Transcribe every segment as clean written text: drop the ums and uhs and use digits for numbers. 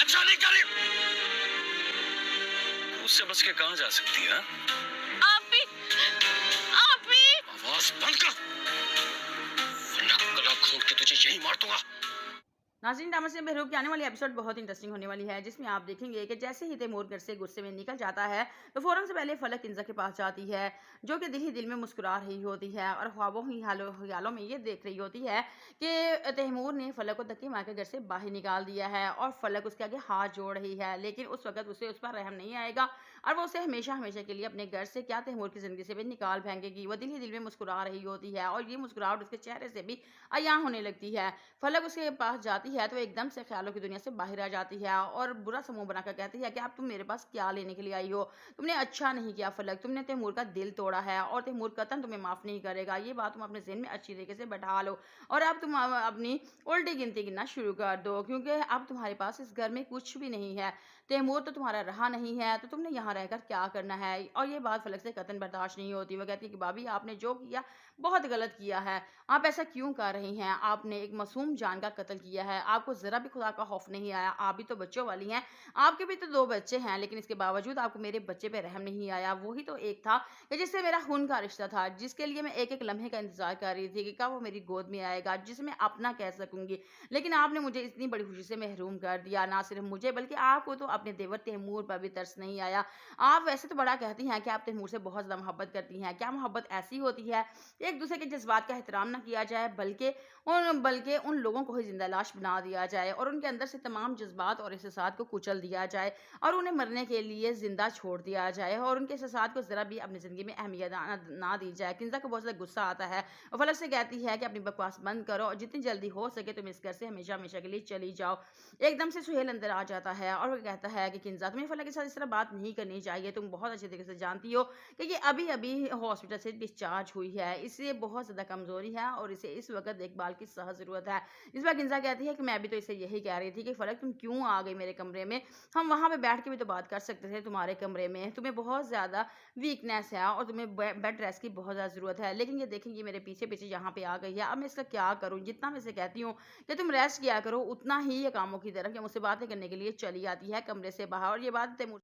शादी करी, उससे बच के कहां जा सकती है? आप भी आवाज बंद कर, वरना गला घोंट के तुझे यही मार दूंगा। नाज़रीन, ड्रामा से बहरूप की आने वाली एपिसोड बहुत इंटरेस्टिंग होने वाली है, जिसमें आप देखेंगे कि जैसे ही तैमूर घर से गुस्से में निकल जाता है तो फ़ौरन से पहले फलक किंज़ा के पास जाती है, जो कि दिल ही दिल में मुस्कुरा रही होती है और ख्वाबों ही ख्यालों में ये देख रही होती है कि तैमूर ने फलक को धक्के मार के घर से बाहर निकाल दिया है और फलक उसके आगे हाथ जोड़ रही है। लेकिन उस वक्त उसे उस पर रहम नहीं आएगा और वो उसे हमेशा हमेशा के लिए अपने घर से क्या तैमूर की ज़िंदगी से भी निकाल फेंकेगी। वो दिल ही दिल में मुस्कुरा रही होती है और ये मुस्कुराहट उसके चेहरे से भी अया होने लगती है। फलक उसके पास जाती है तो एकदम से ख्यालों की दुनिया से बाहर आ जाती है और बुरा समूह बनाकर कहती है कि अब तुम मेरे पास क्या लेने के लिए आई हो? तुमने अच्छा नहीं किया फलक, तुमने तैमूर का दिल तोड़ा है और तैमूर कतन तुम्हें माफ़ नहीं करेगा। ये बात तुम अपने ज़हन में अच्छी तरीके से बैठा लो और अब तुम अपनी उल्टी गिनती गिनना शुरू कर दो, क्योंकि अब तुम्हारे पास इस घर में कुछ भी नहीं है। तैमूर तो तुम्हारा रहा नहीं है, तो तुमने यहाँ रहकर क्या करना है? और ये बात फलक से कतन बर्दाश्त नहीं होती। वो कहती है कि भाभी, आपने जो किया बहुत गलत किया है। आप ऐसा क्यों कर रही हैं? आपने एक मासूम जान का कत्ल किया है। आपको ज़रा भी खुदा का खौफ नहीं आया। आप भी तो बच्चों वाली हैं। आपके भी तो 2 बच्चे हैं, लेकिन इसके बावजूद आपको मेरे बच्चे पे रहम नहीं आया। वही तो एक था कि जिससे मेरा खून का रिश्ता था, जिसके लिए मैं एक-एक लम्हे का इंतज़ार कर रही थी कि कब वो मेरी गोद में आएगा, जिसे मैं अपना कह सकूँगी। लेकिन आपने मुझे इतनी बड़ी खुशी से महरूम कर दिया। ना सिर्फ़ मुझे, बल्कि आपको तो अपने देवर तैमूर पर भी तरस नहीं आया। आप वैसे तो बड़ा कहती हैं कि आप तैमूर से बहुत ज़्यादा मोहब्बत करती हैं। क्या मोहब्बत ऐसी होती है एक दूसरे के जज्बात का एहतराम ना किया जाए, बल्कि उन लोगों को ही जिंदा लाश बना दिया जाए और उनके अंदर से तमाम जज्बात और एहसासात को कुचल दिया जाए और उन्हें मरने के लिए जिंदा छोड़ दिया जाए और उनके एहसासात को ज़रा भी अपनी ज़िंदगी में अहमियत ना दी जाए। किंजा को बहुत ज़्यादा गुस्सा आता है और फलक से कहती है कि अपनी बकवास बंद करो और जितनी जल्दी हो सके तुम इस घर से हमेशा हमेशा के लिए चली जाओ। एकदम से सुहेल अंदर आ जाता है और वो कहता है कि किंजा, तुम्हें फलक के साथ इस तरह बात नहीं करनी चाहिए। तुम बहुत अच्छे तरीके से जानती हो कि ये अभी-अभी हॉस्पिटल से डिस्चार्ज हुई है। इसे बहुत ज़्यादा कमज़ोरी है और इसे इस वक़्त देखभाल की सख्त ज़रूरत है। इस बार किंज़ा कहती है कि मैं भी तो इसे यही कह रही थी कि फ़लक, तुम क्यों आ गई मेरे कमरे में? हम वहाँ पे बैठ के भी तो बात कर सकते थे तुम्हारे कमरे में। तुम्हें बहुत ज़्यादा वीकनेस है और तुम्हें बेड रेस्ट की बहुत ज़्यादा ज़रूरत है। लेकिन ये देखें, ये मेरे पीछे-पीछे यहाँ पे आ गई है। अब मैं इसका क्या करूँ? जितना मैं इसे कहती हूँ कि तुम रेस्ट किया करो, उतना ही ये कामों की तरफ या मुझसे बातें करने के लिए चली आती है कमरे से बाहर और ये बात तैमूर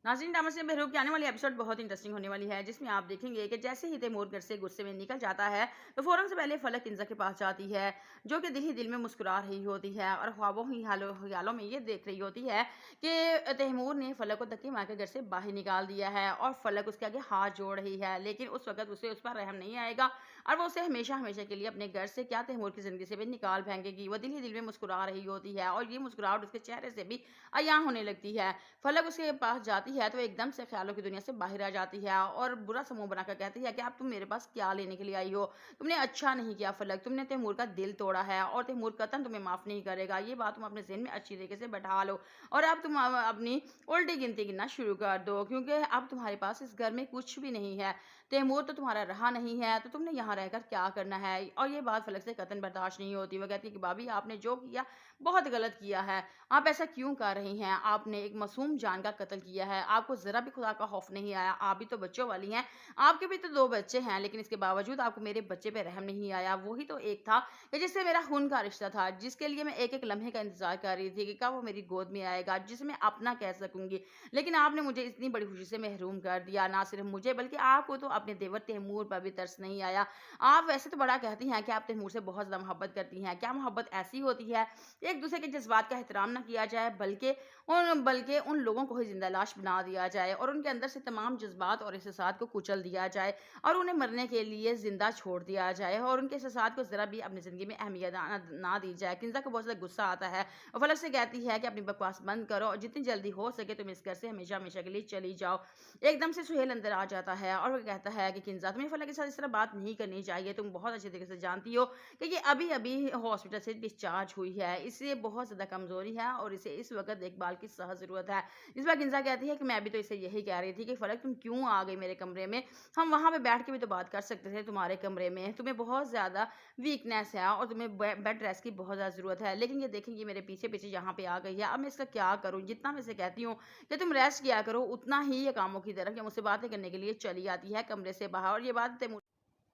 नाज़रीन, ड्रामा से बहरूप की आने वाली एपिसोड बहुत इंटरेस्टिंग होने वाली है, जिसमें आप देखेंगे कि जैसे ही तैमूर घर से गुस्से में निकल जाता है तो फ़ौरन से पहले फलक किंज़ा के पास जाती है, जो कि दिल ही दिल में मुस्कुरा रही होती है और ख्वाबों ही ख्यालों में ये देख रही होती है कि तैमूर ने फलक को धक्के मार के घर से बाहर निकाल दिया है और फलक उसके आगे हाथ जोड़ रही है। लेकिन उस वक्त उसे उस पर रहम नहीं आएगा और वो उसे हमेशा हमेशा के लिए अपने घर से क्या तैमूर की ज़िंदगी से भी निकाल फेंकेगी। वो दिल ही दिल में मुस्कुरा रही होती है और ये मुस्कुराहट उसके चेहरे से भी अया होने लगती है। फलक उसके पास जाती है तो एकदम से ख्यालों की दुनिया से बाहर आ जाती है और बुरा समूह बनाकर कहती है कि अब तुम मेरे पास क्या लेने के लिए आई हो? तुमने अच्छा नहीं किया फलक, तुमने तैमूर का दिल तोड़ा है और तैमूर कतन तुम्हें माफ़ नहीं करेगा। ये बात तुम अपने ज़हन में अच्छी तरीके से बैठा लो और अब तुम अपनी उल्टी गिनती गिनना शुरू कर दो, क्योंकि अब तुम्हारे पास इस घर में कुछ भी नहीं है। तैमूर तो तुम्हारा रहा नहीं है, तो तुमने यहाँ रहकर क्या करना है? और ये बात फलक से कतन बर्दाश्त नहीं होती। वो कहती है कि भाभी, आपने जो किया बहुत गलत किया है। आप ऐसा क्यों कर रही हैं? आपने एक मासूम जान का कत्ल किया है। आपको ज़रा भी खुदा का खौफ नहीं आया। आप भी तो बच्चों वाली हैं। आपके भी तो 2 बच्चे हैं, लेकिन इसके बावजूद आपको मेरे बच्चे पे रहम नहीं आया। वही तो एक था कि जिससे मेरा खून का रिश्ता था, जिसके लिए मैं एक-एक लम्हे का इंतज़ार कर रही थी कि कब वो मेरी गोद में आएगा, जिसे मैं अपना कह सकूँगी। लेकिन आपने मुझे इतनी बड़ी खुशी से महरूम कर दिया। ना सिर्फ़ मुझे, बल्कि आपको तो अपने देवर तैमूर पर भी तरस नहीं आया। आप वैसे तो बड़ा कहती हैं कि आप तैमूर से बहुत ज़्यादा मोहब्बत करती हैं। क्या मोहब्बत ऐसी होती है एक दूसरे के जज्बात का एहतराम ना किया जाए, बल्कि उन लोगों को ही जिंदा लाश बना दिया जाए और उनके अंदर से तमाम जज्बात और एहसासात को कुचल दिया जाए और उन्हें मरने के लिए जिंदा छोड़ दिया जाए और उनके एहसासात को ज़रा भी अपनी ज़िंदगी में अहमियत ना दी जाए। किंजा को बहुत ज़्यादा गुस्सा आता है और फलक से कहती है कि अपनी बकवास बंद करो और जितनी जल्दी हो सके तुम इस घर से हमेशा हमेशा के लिए चली जाओ। एकदम से सुहेल अंदर आ जाता है और वो कहता है कि किंजा, तुम्हें फलक के साथ इस तरह बात नहीं करनी चाहिए। तुम बहुत अच्छे तरीके से जानती हो कि ये अभी-अभी हॉस्पिटल से डिस्चार्ज हुई है। इसे बहुत ज़्यादा कमज़ोरी है और इसे इस वक़्त देखभाल की सख्त ज़रूरत है। इस बार किंज़ा कहती है कि मैं भी तो इसे यही कह रही थी कि फ़लक, तुम क्यों आ गई मेरे कमरे में? हम वहाँ पे बैठ के भी तो बात कर सकते थे तुम्हारे कमरे में। तुम्हें बहुत ज़्यादा वीकनेस है और तुम्हें बेड रेस्ट की बहुत ज़्यादा ज़रूरत है। लेकिन ये देखें, ये मेरे पीछे-पीछे यहाँ पे आ गई है। अब मैं इसका क्या करूँ? जितना मैं इसे कहती हूँ कि तुम रेस्ट किया करो, उतना ही ये कामों की तरफ या मुझसे बातें करने के लिए चली आती है कमरे से बाहर और ये बात तैमूर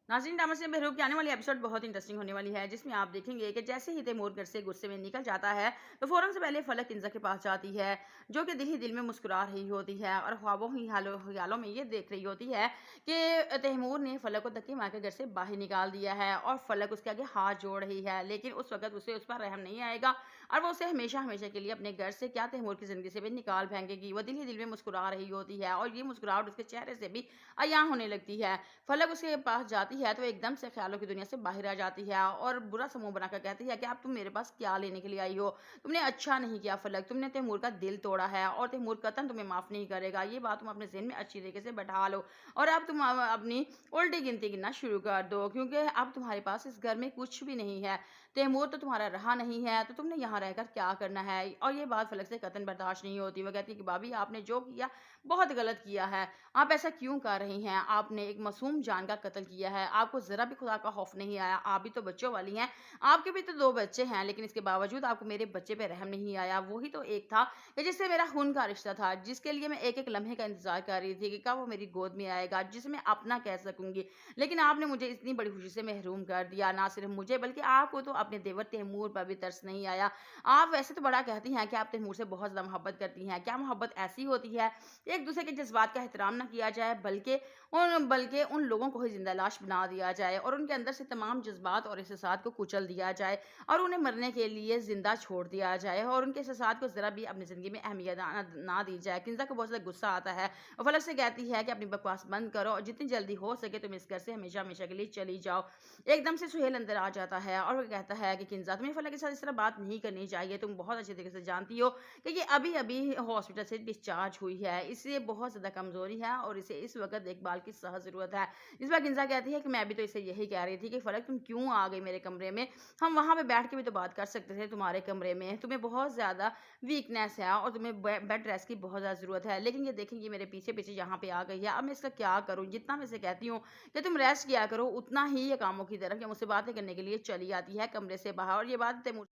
नाज़रीन, तामर से बहरूप की आने वाली एपिसोड बहुत इंटरेस्टिंग होने वाली है, जिसमें आप देखेंगे कि जैसे ही तैमूर घर से गुस्से में निकल जाता है, तो फ़ौरन से पहले फलक किंज़ा के पास जाती है, जो कि दिल ही दिल में मुस्कुरा रही होती है और ख्वाबों ही ख्यालों में ये देख रही होती है कि तैमूर ने फलक को धक्के मारकर घर से बाहर निकाल दिया है और फलक उसके आगे हाथ जोड़ रही है। लेकिन उस वक़्त उसे उस पर रहम नहीं आएगा और वो उसे हमेशा-हमेशा के लिए अपने घर से क्या तैमूर की ज़िंदगी से भी निकाल फेंकेगी। वो दिल ही दिल में मुस्कुरा रही होती है और ये मुस्कुराहट उसके चेहरे से भी अयां होने लगती है। फलक उसके पास जाती है तो एकदम से ख्यालों की दुनिया से बाहर आ जाती है और बुरा सा मुँह बनाकर कहती है कि अब तुम मेरे पास क्या लेने के लिए आई हो? तुमने अच्छा नहीं किया फलक, तुमने तैमूर का दिल तोड़ा है और तैमूर कतई तुम्हें माफ़ नहीं करेगा। ये बात तुम अपने ज़हन में अच्छी तरीके से बैठा लो और अब तुम अपनी उल्टी गिनती गिनना शुरू कर दो, क्योंकि अब तुम्हारे पास इस घर में कुछ भी नहीं है। तैमूर तो तुम्हारा रहा नहीं है, तो तुमने यहाँ रहकर क्या करना है? और ये बात फलक से कतई बर्दाश्त नहीं होती। वो कहती है कि भाभी, आपने जो किया बहुत गलत किया है। आप ऐसा क्यों कर रही हैं? आपने एक मासूम जान का कत्ल किया है। आपको ज़रा भी खुदा का खौफ नहीं आया। आप भी तो बच्चों वाली हैं। आपके भी तो 2 बच्चे हैं, लेकिन इसके बावजूद आपको मेरे बच्चे पे रहम नहीं आया। वो ही तो एक था कि जिससे मेरा खून का रिश्ता था, जिसके लिए मैं एक-एक लम्हे का इंतज़ार कर रही थी कि कब वो मेरी गोद में आएगा, जिसे मैं अपना कह सकूँगी। लेकिन आपने मुझे इतनी बड़ी खुशी से महरूम कर दिया। ना सिर्फ़ मुझे, बल्कि आपको तो अपने देवर तैमूर पर भी तरस नहीं आया। आप वैसे तो बड़ा कहती हैं कि आप तैमूर से बहुत ज़्यादा मोहब्बत करती हैं। क्या मोहब्बत ऐसी होती है एक-दूसरे के जज़्बात का एहतराम ना किया जाए, बल्कि उन लोगों को ही ज़िंदा लाश बना दिया जाए और उनके अंदर से तमाम जज़्बात और एहसासात को कुचल दिया जाए और उन्हें मरने के लिए ज़िंदा छोड़ दिया जाए और उनके एहसासात को ज़रा भी अपनी ज़िंदगी में अहमियत ना दी जाए। किंज़ा को बहुत ज़्यादा गुस्सा आता है और फलक से कहती है कि अपनी बकवास बंद करो और जितनी जल्दी हो सके तुम इस घर से हमेशा-हमेशा के लिए चली जाओ। एकदम से सुहेल अंदर आ जाता है और वो कहता है कि किंज़ा, तुम्हें फलक के साथ इस तरह बात नहीं करनी चाहिए। तुम बहुत अच्छे तरीके से जानती हो कि ये अभी-अभी हॉस्पिटल से डिस्चार्ज हुई है। इसे बहुत ज़्यादा कमज़ोरी है और इसे इस वक़्त देखभाल की सख्त ज़रूरत है। इस बार किंज़ा कहती है कि मैं भी तो इसे यही कह रही थी कि फलक, तुम क्यों आ गई मेरे कमरे में? हम वहाँ पे बैठ के भी तो बात कर सकते थे तुम्हारे कमरे में। तुम्हें बहुत ज़्यादा वीकनेस है और तुम्हें बेड रेस्ट की बहुत ज़्यादा ज़रूरत है। लेकिन ये देखें, ये मेरे पीछे-पीछे यहाँ पे आ गई है। अब मैं इसका क्या करूँ? जितना मैं इसे कहती हूँ कि तुम रेस्ट किया करो, उतना ही ये कामों की तरफ या मुझसे बातें करने के लिए चली आती है कमरे से बाहर और ये बात तैमूर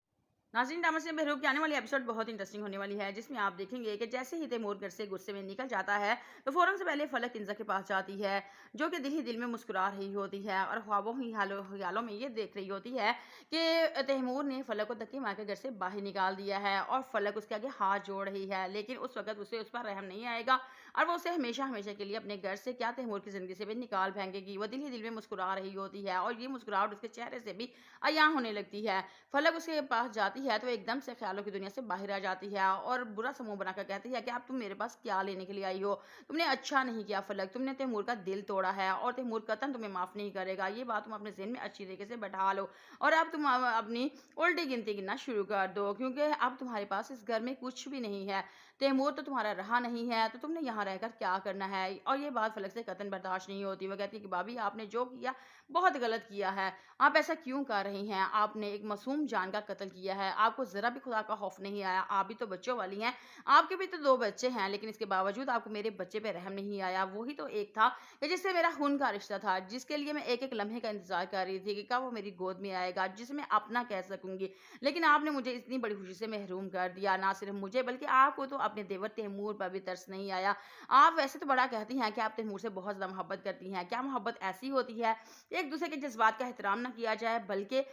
नाज़रीन, तामर से बहरूप की आने वाली एपिसोड बहुत इंटरेस्टिंग होने वाली है, जिसमें आप देखेंगे कि जैसे ही तैमूर घर से गुस्से में निकल जाता है, तो फ़ौरन से पहले फलक किंज़ा के पास जाती है, जो कि दिल ही दिल में मुस्कुरा रही होती है और ख्वाबों ही ख्यालों में ये देख रही होती है कि तैमूर ने फलक को धक्के मारकर घर से बाहर निकाल दिया है और फलक उसके आगे हाथ जोड़ रही है। लेकिन उस वक़्त उसे उस पर रहम नहीं आएगा और वो उसे हमेशा-हमेशा के लिए अपने घर से क्या तैमूर की ज़िंदगी से भी निकाल फेंकेगी। वो दिल ही दिल में मुस्कुरा रही होती है और ये मुस्कुराहट उसके चेहरे से भी अयां होने लगती है। फलक उसके पास जाती है तो एकदम से ख्यालों की दुनिया से बाहर आ जाती है और बुरा सा मुँह बनाकर कहती है कि अब तुम मेरे पास क्या लेने के लिए आई हो? तुमने अच्छा नहीं किया फलक, तुमने तैमूर का दिल तोड़ा है और तैमूर कतई तुम्हें माफ़ नहीं करेगा। ये बात तुम अपने ज़हन में अच्छी तरीके से बैठा लो और अब तुम अपनी उल्टी गिनती गिनना शुरू कर दो, क्योंकि अब तुम्हारे पास इस घर में कुछ भी नहीं है। तैमूर तो तुम्हारा रहा नहीं है, तो तुमने यहाँ रहकर क्या करना है? और ये बात फलक से कतई बर्दाश्त नहीं होती। वो कहती है कि भाभी, आपने जो किया बहुत गलत किया है। आप ऐसा क्यों कर रही हैं? आपने एक मासूम जान का कत्ल किया है। आपको ज़रा भी खुदा का खौफ नहीं आया। आप भी तो बच्चों वाली हैं। आपके भी तो 2 बच्चे हैं, लेकिन इसके बावजूद आपको मेरे बच्चे पे रहम नहीं आया। वो ही तो एक था कि जिससे मेरा खून का रिश्ता था, जिसके लिए मैं एक-एक लम्हे का इंतज़ार कर रही थी कि कब वो मेरी गोद में आएगा, जिसे मैं अपना कह सकूँगी। लेकिन आपने मुझे इतनी बड़ी खुशी से महरूम कर दिया। ना सिर्फ़ मुझे, बल्कि आपको तो अपने देवर तैमूर पर भी तरस नहीं आया। आप वैसे तो बड़ा कहती हैं कि आप तैमूर से बहुत ज़्यादा मोहब्बत करती हैं। क्या मोहब्बत ऐसी होती है एक-दूसरे के जज़्बात का एहतराम ना किया जाए, बल्कि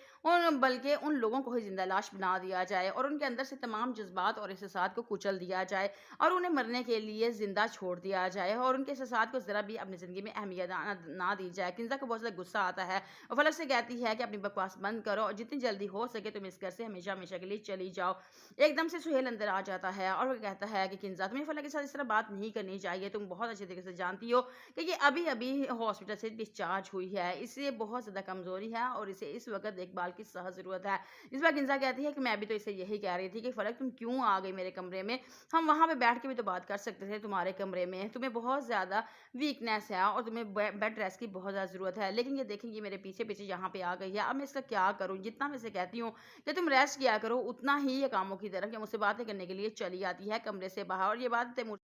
उन लोगों को ही ज़िंदा लाश बना दिया जाए और उनके अंदर से तमाम जज़्बात और एहसासात को कुचल दिया जाए और उन्हें मरने के लिए ज़िंदा छोड़ दिया जाए और उनके एहसासात को ज़रा भी अपनी ज़िंदगी में अहमियत ना दी जाए। किंज़ा को बहुत ज़्यादा गुस्सा आता है और फलक से कहती है कि अपनी बकवास बंद करो और जितनी जल्दी हो सके तुम इस घर से हमेशा-हमेशा के लिए चली जाओ। एकदम से सुहेल अंदर आ जाता है और वो कहता है कि किंज़ा, तुम्हें फलक के साथ इस तरह बात नहीं करनी चाहिए। तुम बहुत अच्छे तरीके से जानती हो कि ये अभी-अभी हॉस्पिटल से डिस्चार्ज हुई है। इसे बहुत ज़्यादा कमज़ोरी है और इसे इस वक़्त देखभाल की सख्त ज़रूरत है। इस बार किंज़ा कहती है कि मैं भी तो इसे यही कह रही थी कि फलक, तुम क्यों आ गई मेरे कमरे में? हम वहाँ पे बैठ के भी तो बात कर सकते थे तुम्हारे कमरे में। तुम्हें बहुत ज़्यादा वीकनेस है और तुम्हें बेड रेस्ट की बहुत ज़्यादा ज़रूरत है। लेकिन ये देखें, ये मेरे पीछे-पीछे यहाँ पे आ गई है। अब मैं इसका क्या करूँ? जितना मैं इसे कहती हूँ कि तुम रेस्ट किया करो, उतना ही ये कामों की तरफ या मुझसे बातें करने के लिए चली आती है कमरे से बाहर और ये बात तैमूर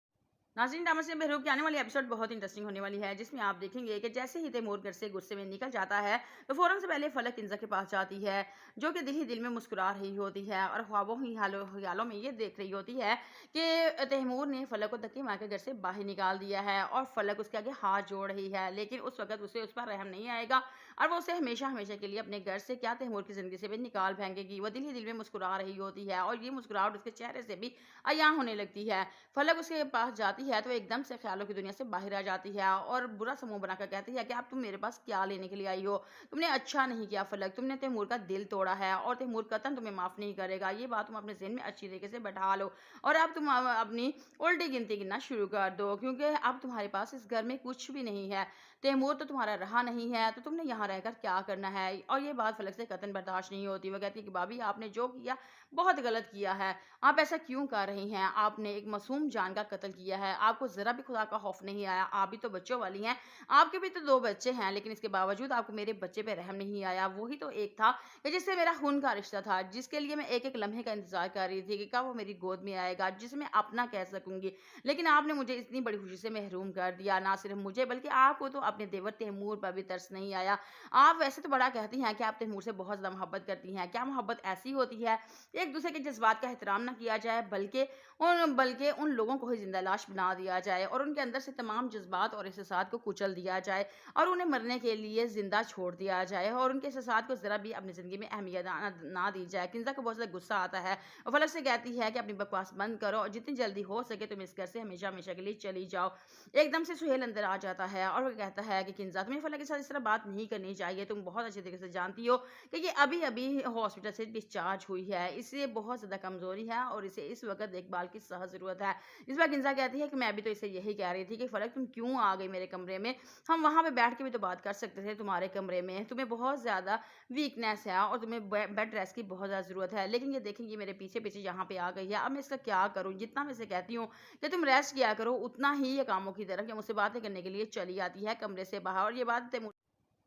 नाज़रीन, तामसिन बहरूप की आने वाली एपिसोड बहुत इंटरेस्टिंग होने वाली है, जिसमें आप देखेंगे कि जैसे ही तैमूर घर से गुस्से में निकल जाता है, तो फ़ौरन से पहले फलक किंज़ा के पास जाती है, जो कि दिल ही दिल में मुस्कुरा रही होती है और ख्वाबों ही ख्यालों में ये देख रही होती है कि तैमूर ने फलक को धक्के मार के घर से बाहर निकाल दिया है और फलक उसके आगे हाथ जोड़ रही है। लेकिन उस वक़्त उसे उस पर रहम नहीं आएगा और वो उसे हमेशा-हमेशा के लिए अपने घर से क्या तैमूर की ज़िंदगी से भी निकाल फेंकेगी। वो दिल ही दिल में मुस्कुरा रही होती है और ये मुस्कुराहट उसके चेहरे से भी अयां होने लगती है। फलक उसके पास जाती है तो एकदम से ख्यालों की दुनिया से बाहर आ जाती है और बुरा समूह बनाकर कहती है कि अब तुम मेरे पास क्या लेने के लिए आई हो? तुमने अच्छा नहीं किया फलक, तुमने तैमूर का दिल तोड़ा है और तैमूर कतई तुम्हें माफ़ नहीं करेगा। ये बात तुम अपने ज़हन में अच्छी तरीके से बैठा लो और अब तुम अपनी उल्टी गिनती गिनना शुरू कर दो, क्योंकि अब तुम्हारे पास इस घर में कुछ भी नहीं है। तैमूर तो तुम्हारा रहा नहीं है, तो तुमने यहाँ रहकर क्या करना है? और ये बात फलक से कतई बर्दाश्त नहीं होती। वो कहती है कि भाभी, आपने जो किया बहुत गलत किया है। आप ऐसा क्यों कर रही हैं? आपने एक मासूम जान का कत्ल किया है। आपको ज़रा भी खुदा का खौफ नहीं आया। आप भी तो बच्चों वाली हैं। आपके भी तो 2 बच्चे हैं, लेकिन इसके बावजूद आपको मेरे बच्चे पे रहम नहीं आया। वही तो एक था कि जिससे मेरा खून का रिश्ता था, जिसके लिए मैं एक-एक लम्हे का इंतज़ार कर रही थी कि कब वो मेरी गोद में आएगा, जिसे मैं अपना कह सकूँगी। लेकिन आपने मुझे इतनी बड़ी खुशी से महरूम कर दिया। ना सिर्फ़ मुझे, बल्कि आपको तो अपने देवर तैमूर पर भी तरस नहीं आया। आप वैसे तो बड़ा कहती हैं कि आप तैमूर से बहुत ज़्यादा मोहब्बत करती हैं। क्या मोहब्बत ऐसी होती है एक-दूसरे के जज़्बात का एहतराम ना किया जाए, बल्कि उन लोगों को ही ज़िंदा लाश बना दिया जाए और उनके अंदर से तमाम जज़्बात और एहसासात को कुचल दिया जाए और उन्हें मरने के लिए ज़िंदा छोड़ दिया जाए और उनके एहसासात को ज़रा भी अपनी ज़िंदगी में अहमियत ना दी जाए। किंज़ा को बहुत ज़्यादा गुस्सा आता है और फलक से कहती है कि अपनी बकवास बंद करो और जितनी जल्दी हो सके तुम इस घर से हमेशा-हमेशा के लिए चली जाओ। एकदम से सुहेल अंदर आ जाता है और वो कहता है कि किंज़ा, तुम्हें फलक के साथ इस तरह बात नहीं करनी चाहिए। तुम बहुत अच्छे तरीके से जानती हो कि ये अभी-अभी हॉस्पिटल से डिस्चार्ज हुई है। इसे बहुत ज़्यादा कमज़ोरी है और इसे इस वक़्त देखभाल की सख्त ज़रूरत है। इस पर किंज़ा कहती है कि मैं भी तो इसे यही कह रही थी कि फलक, तुम क्यों आ गई मेरे कमरे में? हम वहाँ पे बैठ के भी तो बात कर सकते थे तुम्हारे कमरे में। तुम्हें बहुत ज़्यादा वीकनेस है और तुम्हें बेड रेस्ट की बहुत ज़्यादा ज़रूरत है। लेकिन ये देखें, ये मेरे पीछे-पीछे यहाँ पे आ गई है। अब मैं इसका क्या करूँ? जितना मैं इसे कहती हूँ कि तुम रेस्ट किया करो, उतना ही ये कामों की तरफ या मुझसे बातें करने के लिए चली आती है कमरे से बाहर और ये बात तैमूर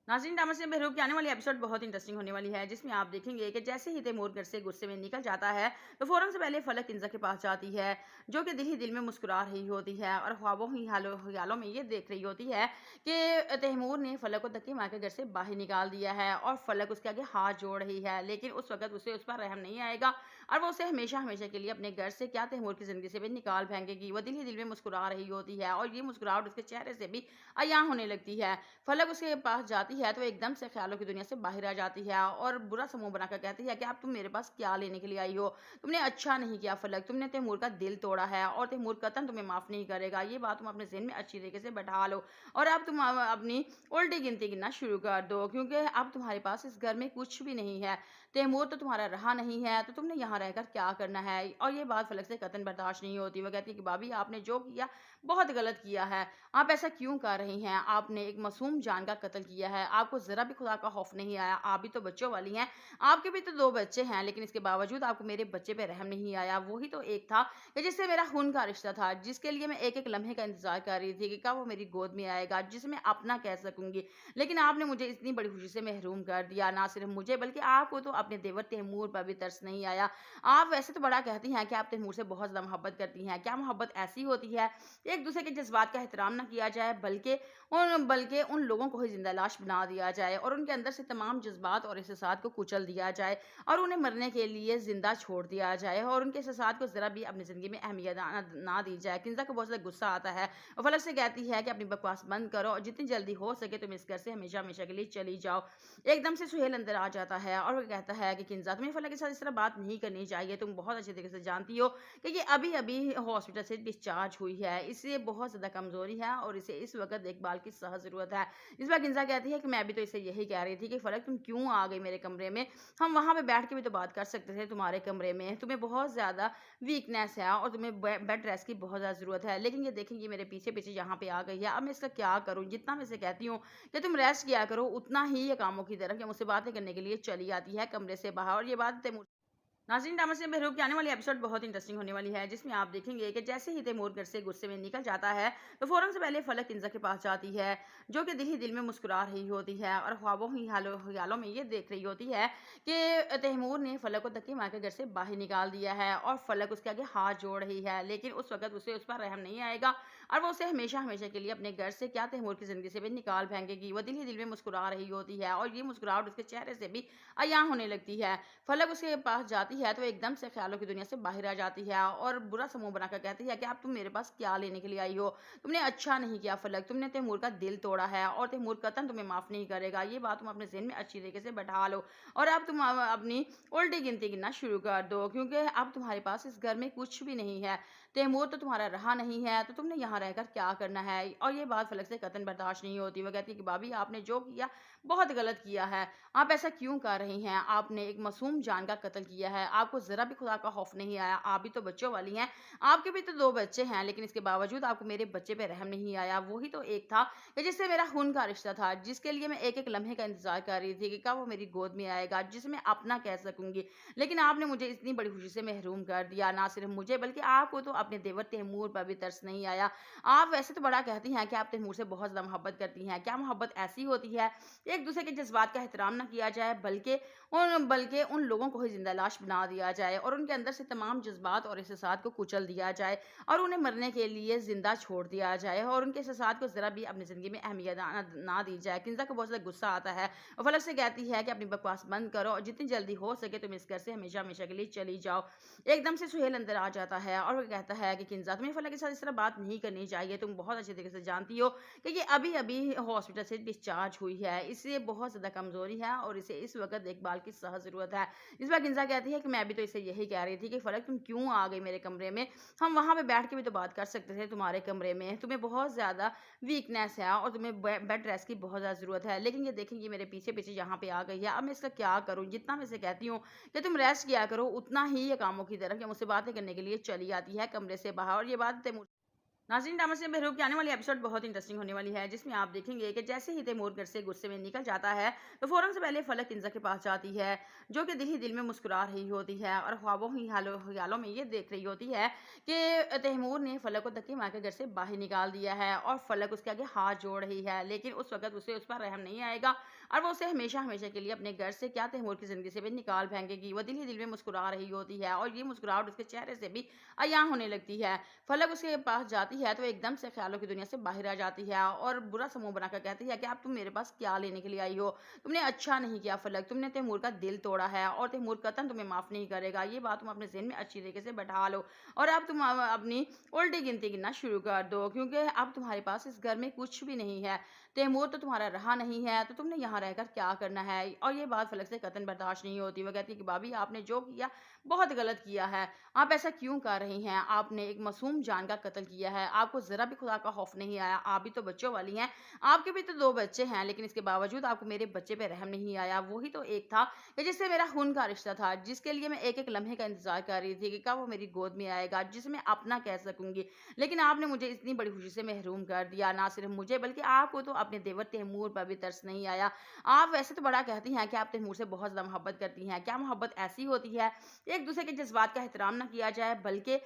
नाज़रीन, तामसिन बहरूप की आने वाली एपिसोड बहुत इंटरेस्टिंग होने वाली है, जिसमें आप देखेंगे कि जैसे ही तैमूर घर से गुस्से में निकल जाता है, तो फ़ौरन से पहले फलक किंज़ा के पास जाती है, जो कि दिल ही दिल में मुस्कुरा रही होती है और ख्वाबों ही ख्यालों में ये देख रही होती है कि तैमूर ने फलक को धक्के मार के घर से बाहर निकाल दिया है और फलक उसके आगे हाथ जोड़ रही है। लेकिन उस वक़्त उसे उस पर रहम नहीं आएगा और वो उसे हमेशा-हमेशा के लिए अपने घर से क्या तैमूर की ज़िंदगी से भी निकाल फेंकेगी। वो दिल ही दिल में मुस्कुरा रही होती है और ये मुस्कुराहट उसके चेहरे से भी अयां होने लगती है। फलक उसके पास जाती है तो एकदम से ख्यालों की दुनिया से बाहर आ जाती है और बुरा समूह बनाकर कहती है कि अब तुम मेरे पास क्या लेने के लिए आई हो? तुमने अच्छा नहीं किया फलक, तुमने तैमूर का दिल तोड़ा है और तैमूर कतई तुम्हें माफ़ नहीं करेगा। ये बात तुम अपने ज़हन में अच्छी तरीके से बैठा लो और अब तुम अपनी उल्टी गिनती गिनना शुरू कर दो, क्योंकि अब तुम्हारे पास इस घर में कुछ भी नहीं है। तैमूर तो तुम्हारा रहा नहीं है, तो तुमने यहाँ रहकर क्या करना है? और ये बात फलक से कतई बर्दाश्त नहीं होती। वो कहती है कि भाभी, आपने जो किया बहुत गलत किया है। आप ऐसा क्यों कर रही हैं? आपने एक मासूम जान का कत्ल किया है। आपको ज़रा भी खुदा का खौफ नहीं आया। आप भी तो बच्चों वाली हैं। आपके भी तो 2 बच्चे हैं, लेकिन इसके बावजूद आपको मेरे बच्चे पे रहम नहीं आया। वही तो एक था कि जिससे मेरा खून का रिश्ता था, जिसके लिए मैं एक-एक लम्हे का इंतज़ार कर रही थी कि कब वो मेरी गोद में आएगा, जिसे मैं अपना कह सकूँगी। लेकिन आपने मुझे इतनी बड़ी खुशी से महरूम कर दिया। ना सिर्फ़ मुझे, बल्कि आपको तो अपने देवर तैमूर पर भी तरस नहीं आया। आप वैसे तो बड़ा कहती हैं कि आप तैमूर से बहुत ज़्यादा मोहब्बत करती हैं। क्या मोहब्बत ऐसी होती है एक-दूसरे के जज़्बात का एहतराम ना किया जाए, बल्कि उन लोगों को ही ज़िंदा लाश बना दिया जाए और उनके अंदर से तमाम जज़्बात और एहसासात को कुचल दिया जाए और उन्हें मरने के लिए ज़िंदा छोड़ दिया जाए और उनके एहसासात को ज़रा भी अपनी ज़िंदगी में अहमियत ना दी जाए। किंज़ा को बहुत ज़्यादा गुस्सा आता है और फलक से कहती है कि अपनी बकवास बंद करो और जितनी जल्दी हो सके तुम इस घर से हमेशा-हमेशा के लिए चली जाओ। एकदम से सुहेल अंदर आ जाता है और वो कहता है कि किंज़ा, तुम्हें फलक के साथ इस तरह बात नहीं करनी चाहिए। तुम बहुत अच्छे तरीके से जानती हो कि ये अभी-अभी हॉस्पिटल से डिस्चार्ज हुई है। इसे बहुत ज़्यादा कमज़ोरी है और इसे इस वक़्त देखभाल की सख्त ज़रूरत है। इस पर किंज़ा कहती है कि मैं भी तो इसे यही कह रही थी कि फलक, तुम क्यों आ गई मेरे कमरे में? हम वहाँ पे बैठ के भी तो बात कर सकते थे तुम्हारे कमरे में। तुम्हें बहुत ज़्यादा वीकनेस है और तुम्हें बेड रेस्ट की बहुत ज़्यादा ज़रूरत है। लेकिन ये देखें, ये मेरे पीछे-पीछे यहाँ पे आ गई है। अब मैं इसका क्या करूँ? जितना मैं इसे कहती हूँ कि तुम रेस्ट किया करो, उतना ही ये कामों की तरफ या मुझसे बातें करने के लिए चली आती है कमरे से बाहर और ये बात तैमूर नाज़रीन, तामसिन बहरूप की आने वाली एपिसोड बहुत इंटरेस्टिंग होने वाली है, जिसमें आप देखेंगे कि जैसे ही तैमूर घर से गुस्से में निकल जाता है, तो फ़ौरन से पहले फलक किंज़ा के पास जाती है, जो कि दिल ही दिल में मुस्कुरा रही होती है और ख्वाबों ही ख्यालों में ये देख रही होती है कि तैमूर ने फलक को धक्के मार के घर से बाहर निकाल दिया है और फलक उसके आगे हाथ जोड़ रही है। लेकिन उस वक़्त उसे उस पर रहम नहीं आएगा और वो उसे हमेशा हमेशा के लिए अपने घर से क्या तैमूर की ज़िंदगी से भी निकाल फेंकेगी। वो दिल ही दिल में मुस्कुरा रही होती है और ये मुस्कुराहट उसके चेहरे से भी अय्याह होने लगती है। फलक उसके पास जाती है तो वो एकदम से ख्यालों की दुनिया से बाहर आ जाती है और बुरा सा मुँह बनाकर कहती है कि अब तुम मेरे पास क्या लेने के लिए आई हो? तुमने अच्छा नहीं किया फलक, तुमने तैमूर का दिल तोड़ा है और तैमूर कतई तुम्हें माफ़ नहीं करेगा। ये बात तुम अपने ज़हन में अच्छी तरीके से बैठा लो और अब तुम अपनी उल्टी गिनती गिनना शुरू कर दो, क्योंकि अब तुम्हारे पास इस घर में कुछ भी नहीं है। तैमूर तो तुम्हारा रहा नहीं है, तो तुमने यहाँ रहकर क्या करना है? और ये बात फलक से कतई बर्दाश्त नहीं होती। वो कहती है कि भाभी, आपने जो किया बहुत गलत किया है। आप ऐसा क्यों कर रही हैं? आपने एक मासूम जान का कत्ल किया है। आपको ज़रा भी खुदा का खौफ नहीं आया। आप भी तो बच्चों वाली हैं। आपके भी तो 2 बच्चे हैं, लेकिन इसके बावजूद आपको मेरे बच्चे पे रहम नहीं आया। वही तो एक था कि जिससे मेरा खून का रिश्ता था, जिसके लिए मैं एक-एक लम्हे का इंतज़ार कर रही थी कि कब वो मेरी गोद में आएगा, जिसे मैं अपना कह सकूँगी। लेकिन आपने मुझे इतनी बड़ी खुशी से महरूम कर दिया। ना सिर्फ़ मुझे, बल्कि आपको तो अपने देवर तैमूर पर भी तरस नहीं आया। आप वैसे तो बड़ा कहती हैं कि आप तैमूर से बहुत ज़्यादा मोहब्बत करती हैं। क्या मोहब्बत ऐसी होती है, एक-दूसरे के जज़्बात का एहतराम ना किया जाए, बल्कि उन लोगों को ही ज़िंदा लाश बना दिया जाए और उनके अंदर से तमाम जज़्बात और एहसासात को कुचल दिया जाए और उन्हें मरने के लिए ज़िंदा छोड़ दिया जाए और उनके एहसासात को ज़रा भी अपनी ज़िंदगी में अहमियत ना दी जाए। किंज़ा को बहुत ज़्यादा गुस्सा आता है और फलक से कहती है कि अपनी बकवास बंद करो और जितनी जल्दी हो सके तुम इस घर से हमेशा-हमेशा के लिए चली जाओ। एकदम से सुहेल अंदर आ जाता है और वो कहता है कि किंज़ा, तुम्हें फलक के साथ इस तरह बात नहीं करनी चाहिए। तुम बहुत अच्छे तरीके से जानती हो कि ये अभी-अभी हॉस्पिटल से डिस्चार्ज हुई है। इसे बहुत ज़्यादा कमज़ोरी है और इसे इस वक़्त देखभाल की सख्त ज़रूरत है। इस बार किंज़ा कहती है कि मैं भी तो इसे यही कह रही थी कि फलक, तुम क्यों आ गई मेरे कमरे में? हम वहाँ पे बैठ के भी तो बात कर सकते थे तुम्हारे कमरे में। तुम्हें बहुत ज़्यादा वीकनेस है और तुम्हें बेड रेस्ट की बहुत ज़्यादा ज़रूरत है। लेकिन ये देखें, ये मेरे पीछे-पीछे यहाँ पे आ गई है। अब मैं इसका क्या करूँ? जितना मैं इसे कहती हूँ कि तुम रेस्ट किया करो, उतना ही ये कामों की तरफ या मुझसे बातें करने के लिए चली आती है कमरे से बाहर और ये बात तैमूर नाज़रीन, ड्रामा से बेहरूब की आने वाली एपिसोड बहुत इंटरेस्टिंग होने वाली है, जिसमें आप देखेंगे कि जैसे ही तैमूर घर से गुस्से में निकल जाता है, तो फ़ौरन से पहले फलक किंज़ा के पास जाती है, जो कि दिल ही दिल में मुस्कुरा रही होती है और ख्वाबों ही ख़यालों में ये देख रही होती है कि तैमूर ने फलक को धक्के मार के घर से बाहर निकाल दिया है और फलक उसके आगे हाथ जोड़ रही है। लेकिन उस वक़्त उसे उस पर रहम नहीं आएगा और वो उसे हमेशा-हमेशा के लिए अपने घर से क्या तैमूर की ज़िंदगी से भी निकाल फेंकेगी। वो दिल ही दिल में मुस्कुरा रही होती है और ये मुस्कुराहट उसके चेहरे से भी अय्याह होने लगती है। फलक उसके पास जाती है तो एकदम से ख्यालों की दुनिया से बाहर आ जाती है और बुरा सा मुँह बनाकर कहती है कि अब तुम मेरे पास क्या लेने के लिए आई हो? तुमने अच्छा नहीं किया फलक, तुमने तैमूर का दिल तोड़ा है और तैमूर कतई तुम्हें माफ़ नहीं करेगा। ये बात तुम अपने ज़हन में अच्छी तरीके से बैठा लो और अब तुम अपनी उल्टी गिनती गिनना शुरू कर दो, क्योंकि अब तुम्हारे पास इस घर में कुछ भी नहीं है। तैमूर तो तुम्हारा रहा नहीं है, तो तुमने यहाँ रहकर क्या करना है? और ये बात फलक से कतई बर्दाश्त नहीं होती। वो कहती है कि भाभी, आपने जो किया बहुत गलत किया है। आप ऐसा क्यों कर रही हैं? आपने एक मासूम जान का कत्ल किया है। आपको ज़रा भी खुदा का खौफ नहीं आया। आप भी तो बच्चों वाली हैं। आपके भी तो 2 बच्चे हैं, लेकिन इसके बावजूद आपको मेरे बच्चे पे रहम नहीं आया। वही तो एक था कि जिससे मेरा खून का रिश्ता था, जिसके लिए मैं एक-एक लम्हे का इंतज़ार कर रही थी कि कब वो मेरी गोद में आएगा, जिसे मैं अपना कह सकूँगी। लेकिन आपने मुझे इतनी बड़ी खुशी से महरूम कर दिया। ना सिर्फ़ मुझे, बल्कि आपको तो अपने देवर तैमूर पर भी तरस नहीं आया। आप वैसे तो बड़ा कहती हैं कि आप तैमूर से बहुत ज़्यादा मोहब्बत करती हैं। क्या मोहब्बत ऐसी होती है, एक-दूसरे के जज़्बात का एहतराम ना किया जाए, बल्कि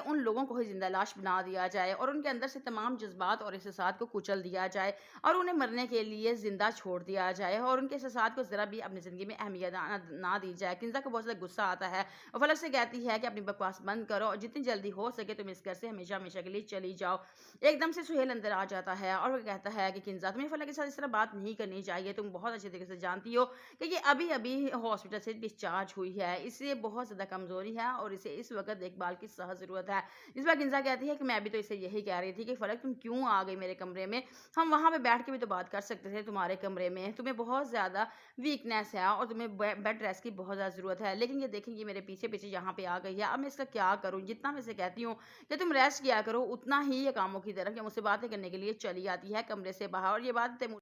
उन लोगों को ही ज़िंदा लाश बना दिया जाए और उनके अंदर से तमाम जज़्बात और एहसासात को कुचल दिया जाए और उन्हें मरने के लिए ज़िंदा छोड़ दिया जाए और उनके एहसासात को ज़रा भी अपनी ज़िंदगी में अहमियत ना दी जाए। किंज़ा को बहुत ज़्यादा गुस्सा आता है और फलक से कहती है कि अपनी बकवास बंद करो और जितनी जल्दी हो सके तुम इस घर से हमेशा-हमेशा के लिए चली जाओ। एकदम से सुहेल अंदर आ जाता है और वो कहता है कि किंज़ा, तुम्हें फलक के साथ इस तरह बात नहीं करनी चाहिए। तुम बहुत अच्छे तरीके से जानती हो कि ये अभी-अभी हॉस्पिटल से डिस्चार्ज हुई है। इसे बहुत ज़्यादा कमज़ोरी है और इसे इस वक़्त देखभाल की सख्त ज़रूरत है। इस बार किंज़ा कहती है कि मैं भी तो इसे यही कह रही थी कि फलक, तुम क्यों आ गई मेरे कमरे में? हम वहाँ पे बैठ के भी तो बात कर सकते थे तुम्हारे कमरे में। तुम्हें बहुत ज़्यादा वीकनेस है और तुम्हें बेड रेस्ट की बहुत ज़्यादा ज़रूरत है। लेकिन ये देखें, ये मेरे पीछे-पीछे यहाँ पे आ गई है। अब मैं इसका क्या करूँ? जितना मैं इसे कहती हूँ कि तुम रेस्ट किया करो, उतना ही ये कामों की तरफ या मुझसे बातें करने के लिए चली आती है कमरे से बाहर और ये बात तैमूर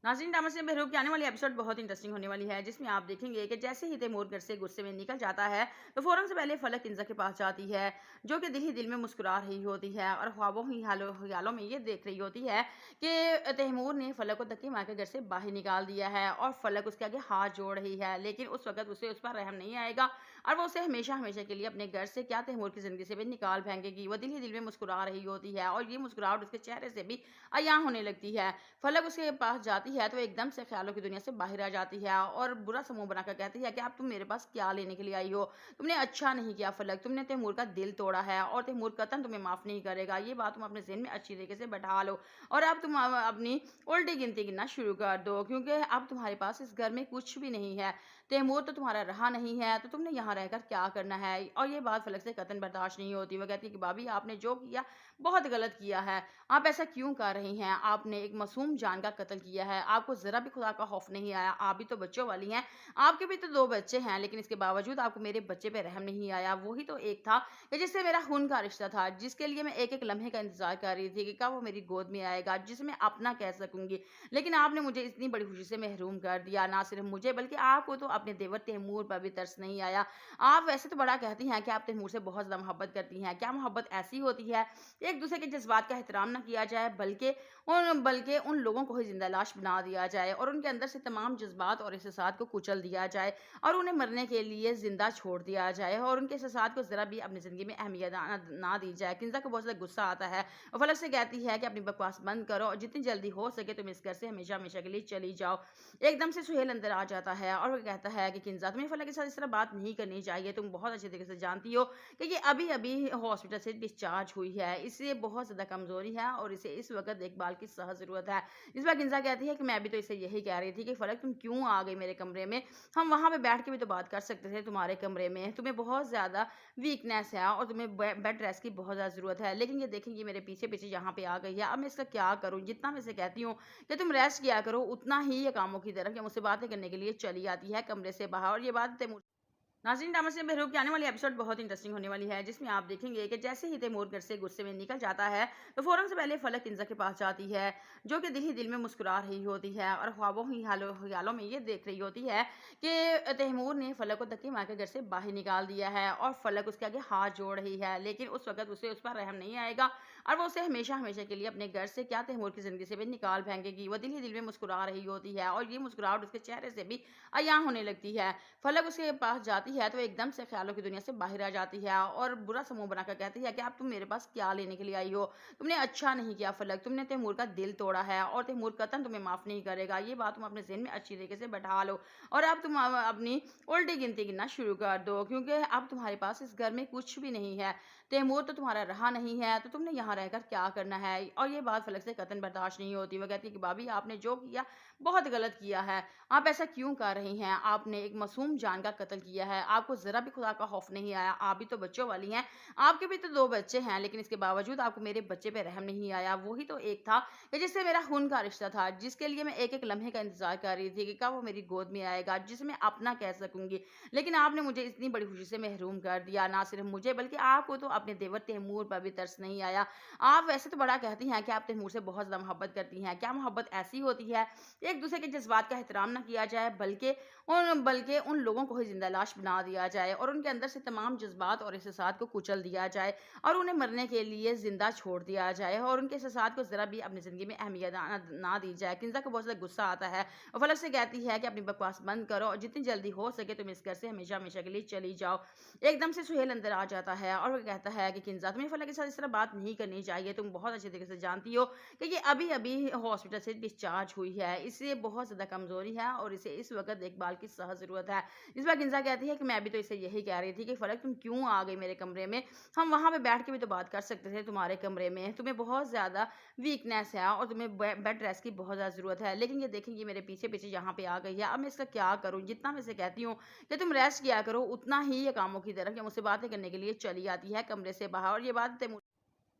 नाज़रीन, ड्रामा से बेहरूब की आने वाली एपिसोड बहुत इंटरेस्टिंग होने वाली है, जिसमें आप देखेंगे कि जैसे ही तैमूर घर से गुस्से में निकल जाता है, तो फ़ौरन से पहले फलक किंज़ा के पास जाती है, जो कि दिल ही दिल में मुस्कुरा रही होती है और ख्वाबों ही ख़यालों में ये देख रही होती है कि तैमूर ने फलक को धक्के मार के घर से बाहर निकाल दिया है और फलक उसके आगे हाथ जोड़ रही है। लेकिन उस वक़्त उसे उस पर रहम नहीं आएगा और वो उसे हमेशा हमेशा के लिए अपने घर से क्या तैमूर की ज़िंदगी से भी निकाल फेंकेगी। वो दिल ही दिल में मुस्कुरा रही होती है और ये मुस्कुराहट उसके चेहरे से भी अयां होने लगती है। फलक उसके पास जाती है तो वो एकदम से ख्यालों की दुनिया से बाहर आ जाती है और बुरा सा मुँह बनाकर कहती है कि अब तुम मेरे पास क्या लेने के लिए आई हो? तुमने अच्छा नहीं किया फलक, तुमने तैमूर का दिल तोड़ा है और तैमूर कतई तुम्हें माफ़ नहीं करेगा। ये बात तुम अपने ज़हन में अच्छी तरीके से बैठा लो और अब तुम अपनी उल्टी गिनती गिनना शुरू कर दो, क्योंकि अब तुम्हारे पास इस घर में कुछ भी नहीं है। तैमूर तो तुम्हारा रहा नहीं है, तो तुमने यहाँ रहकर क्या करना है? और ये बात फलक से कतई बर्दाश्त नहीं होती। वो कहती है कि भाभी, आपने जो किया बहुत गलत किया है। आप ऐसा क्यों कर रही हैं? आपने एक मासूम जान का कत्ल किया है। आपको ज़रा भी खुदा का खौफ नहीं आया। आप भी तो बच्चों वाली हैं। आपके भी तो 2 बच्चे हैं, लेकिन इसके बावजूद आपको मेरे बच्चे पे रहम नहीं आया। वही तो एक था कि जिससे मेरा खून का रिश्ता था, जिसके लिए मैं एक-एक लम्हे का इंतज़ार कर रही थी कि कब वो मेरी गोद में आएगा, जिसे मैं अपना कह सकूँगी। लेकिन आपने मुझे इतनी बड़ी खुशी से महरूम कर दिया। ना सिर्फ़ मुझे, बल्कि आपको तो अपने देवर तैमूर पर भी तरस नहीं आया। आप वैसे तो बड़ा कहती हैं कि आप तैमूर से बहुत ज़्यादा मोहब्बत करती हैं। क्या मोहब्बत ऐसी होती है, एक-दूसरे के जज़्बात का एहतराम ना किया जाए, बल्कि उन लोगों को ही ज़िंदा लाश बना दिया जाए और उनके अंदर से तमाम जज़्बात और एहसासात को कुचल दिया जाए और उन्हें मरने के लिए ज़िंदा छोड़ दिया जाए और उनके एहसासात को ज़रा भी अपनी ज़िंदगी में अहमियत ना दी जाए। किंज़ा को बहुत ज़्यादा गुस्सा आता है और फलक से कहती है कि अपनी बकवास बंद करो और जितनी जल्दी हो सके तुम इस घर से हमेशा-हमेशा के लिए चली जाओ। एकदम से सुहेल अंदर आ जाता है और वो कहता है कि किंज़ा, तुम्हें फलक के साथ इस तरह बात नहीं करनी चाहिए। तुम बहुत अच्छे तरीके से जानती हो कि ये अभी-अभी हॉस्पिटल से डिस्चार्ज हुई है। इसे बहुत ज़्यादा कमज़ोरी है और इसे इस वक़्त देखभाल की सख्त ज़रूरत है। इस बार किंज़ा कहती है कि मैं भी तो इसे यही कह रही थी कि फलक, तुम क्यों आ गई मेरे कमरे में? हम वहाँ पे बैठ के भी तो बात कर सकते थे तुम्हारे कमरे में। तुम्हें बहुत ज़्यादा वीकनेस है और तुम्हें बेड रेस्ट की बहुत ज़्यादा ज़रूरत है। लेकिन ये देखें, ये मेरे पीछे-पीछे यहाँ पे आ गई है। अब मैं इसका क्या करूँ? जितना मैं इसे कहती हूँ कि तुम रेस्ट किया करो, उतना ही ये कामों की तरफ या मुझसे बातें करने के लिए चली आती है कमरे से बाहर और ये बात तैमूर नाज़रीन, ड्रामा से बेहरूब की आने वाली एपिसोड बहुत इंटरेस्टिंग होने वाली है, जिसमें आप देखेंगे कि जैसे ही तैमूर घर से गुस्से में निकल जाता है, तो फ़ौरन से पहले फलक किंज़ा के पास जाती है, जो कि दिल ही दिल में मुस्कुरा रही होती है और ख्वाबों ही ख़यालों में ये देख रही होती है कि तैमूर ने फलक को धक्के मार के घर से बाहर निकाल दिया है और फलक उसके आगे हाथ जोड़ रही है। लेकिन उस वक़्त उसे उस पर रहम नहीं आएगा और वो उसे हमेशा-हमेशा के लिए अपने घर से क्या तैमूर की ज़िंदगी से भी निकाल फेंकेगी। वो दिल ही दिल में मुस्कुरा रही होती है और ये मुस्कुराहट उसके चेहरे से भी अयां होने लगती है। फलक उसके पास जाती है तो वो एकदम से ख्यालों की दुनिया से बाहर आ जाती है और बुरा सा मुँह बनाकर कहती है कि अब तुम मेरे पास क्या लेने के लिए आई हो? तुमने अच्छा नहीं किया फलक, तुमने तैमूर का दिल तोड़ा है और तैमूर कतई तुम्हें माफ़ नहीं करेगा। ये बात तुम अपने ज़हन में अच्छी तरीके से बैठा लो और अब तुम अपनी उल्टी गिनती गिनना शुरू कर दो, क्योंकि अब तुम्हारे पास इस घर में कुछ भी नहीं है। तैमूर तो तुम्हारा रहा नहीं है, तो तुमने यहाँ रहकर क्या करना है? और ये बात फलक से कतई बर्दाश्त नहीं होती। वो कहती है कि भाभी, आपने जो किया बहुत गलत किया है। आप ऐसा क्यों कर रही हैं? आपने एक मासूम जान का कत्ल किया है। आपको ज़रा भी खुदा का खौफ नहीं आया। आप भी तो बच्चों वाली हैं। आपके भी तो 2 बच्चे हैं, लेकिन इसके बावजूद आपको मेरे बच्चे पे रहम नहीं आया। वही तो एक था कि जिससे मेरा खून का रिश्ता था, जिसके लिए मैं एक-एक लम्हे का इंतज़ार कर रही थी कि कब वो मेरी गोद में आएगा, जिसे मैं अपना कह सकूँगी। लेकिन आपने मुझे इतनी बड़ी खुशी से महरूम कर दिया। ना सिर्फ़ मुझे, बल्कि आपको तो अपने देवर तैमूर पर भी तरस नहीं आया। आप वैसे तो बड़ा कहती हैं कि आप तैमूर से बहुत ज़्यादा मोहब्बत करती हैं। क्या मोहब्बत ऐसी होती है, एक-दूसरे के जज़्बात का एहतराम ना किया जाए, बल्कि उन लोगों को ही ज़िंदा लाश बना दिया जाए और उनके अंदर से तमाम जज़्बात और एहसासात को कुचल दिया जाए और उन्हें मरने के लिए ज़िंदा छोड़ दिया जाए और उनके एहसासात को ज़रा भी अपनी ज़िंदगी में अहमियत ना दी जाए। किंज़ा को बहुत ज़्यादा गुस्सा आता है और फलक से कहती है कि अपनी बकवास बंद करो और जितनी जल्दी हो सके तुम इस घर से हमेशा-हमेशा के लिए चली जाओ। एकदम से सुहेल अंदर आ जाता है और वो कहता है कि किंज़ा, तुम्हें फलक के साथ इस तरह बात नहीं करनी चाहिए। तुम बहुत अच्छे तरीके से जानती हो कि ये अभी-अभी हॉस्पिटल से डिस्चार्ज हुई है। इसे बहुत ज़्यादा कमज़ोरी है और इसे इस वक़्त देखभाल की सख्त ज़रूरत है। इस बार किंज़ा कहती है कि मैं भी तो इसे यही कह रही थी कि फलक, तुम क्यों आ गई मेरे कमरे में? हम वहाँ पे बैठ के भी तो बात कर सकते थे तुम्हारे कमरे में। तुम्हें बहुत ज़्यादा वीकनेस है और तुम्हें बेड रेस्ट की बहुत ज़्यादा ज़रूरत है। लेकिन ये देखें, ये मेरे पीछे-पीछे यहाँ पे आ गई है। अब मैं इसका क्या करूँ? जितना मैं इसे कहती हूँ कि तुम रेस्ट किया करो, उतना ही ये कामों की तरफ या मुझसे बातें करने के लिए चली आती है कमरे से बाहर और ये बात तैमूर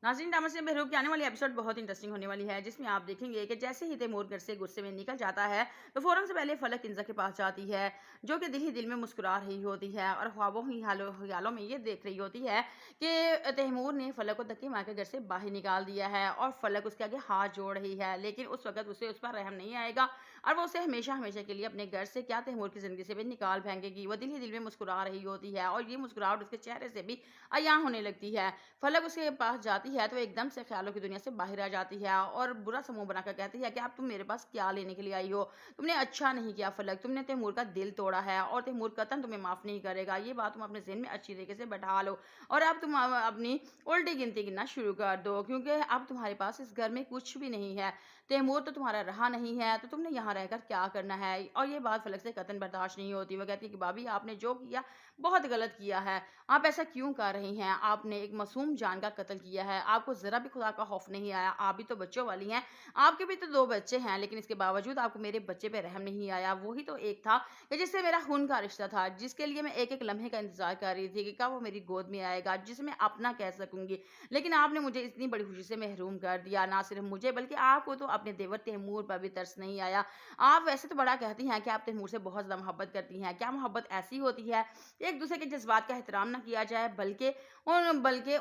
नाज़रीन, ड्रामा से बेहरूब की आने वाली एपिसोड बहुत इंटरेस्टिंग होने वाली है, जिसमें आप देखेंगे कि जैसे ही तैमूर घर से गुस्से में निकल जाता है, तो फ़ौरन से पहले फलक किंज़ा के पास जाती है, जो कि दिल ही दिल में मुस्कुरा रही होती है और ख्वाबों ही ख़यालों में ये देख रही होती है कि तैमूर ने फलक को धक्के मार के घर से बाहर निकाल दिया है और फलक उसके आगे हाथ जोड़ रही है। लेकिन उस वक़्त उसे उस पर रहम नहीं आएगा और वो उसे हमेशा-हमेशा के लिए अपने घर से क्या तैमूर की ज़िंदगी से भी निकाल फेंकेगी। वो दिल ही दिल में मुस्कुरा रही होती है और ये मुस्कुराहट उसके चेहरे से भी अयां होने लगती है। फलक उसके पास जाती जाती है तो एकदम से ख्यालों की दुनिया से बाहर आ जाती है और बुरा सा मुँह बनाकर कहती है कि अब तुम मेरे पास क्या लेने के लिए आई हो? तुमने अच्छा नहीं किया फलक, तुमने तैमूर का दिल तोड़ा है और तैमूर कतई तुम्हें माफ़ नहीं करेगा। ये बात तुम अपने ज़हन में अच्छी तरीके से बैठा लो और अब तुम अपनी उल्टी गिनती गिनना शुरू कर दो क्योंकि अब तुम्हारे पास इस घर में कुछ भी नहीं है। तैमूर तो तुम्हारा रहा नहीं है, तो तुमने यहाँ रहकर क्या करना है? और ये बात फलक से कतई बर्दाश्त नहीं होती। वो कहती है कि भाभी आपने जो किया बहुत गलत किया है। आप ऐसा क्यों कर रही हैं? आपने एक मासूम जान का कत्ल किया है। आपको ज़रा भी खुदा का खौफ नहीं आया। आप भी तो बच्चों वाली हैं। आपके भी तो 2 बच्चे हैं, लेकिन इसके बावजूद आपको मेरे बच्चे पे रहम नहीं आया। वही तो एक था कि जिससे मेरा खून का रिश्ता था, जिसके लिए मैं एक-एक लम्हे का इंतज़ार कर रही थी कि कब वो मेरी गोद में आएगा, जिसे मैं अपना कह सकूँगी। लेकिन आपने मुझे इतनी बड़ी खुशी से महरूम कर दिया। ना सिर्फ़ मुझे बल्कि आपको तो अपने देवर तैमूर पर भी तरस नहीं आया। आप वैसे तो बड़ा कहती हैं कि आप तैमूर से बहुत ज़्यादा मोहब्बत करती हैं। क्या मोहब्बत ऐसी होती है एक-दूसरे के जज़्बात का एहतराम ना किया जाए बल्कि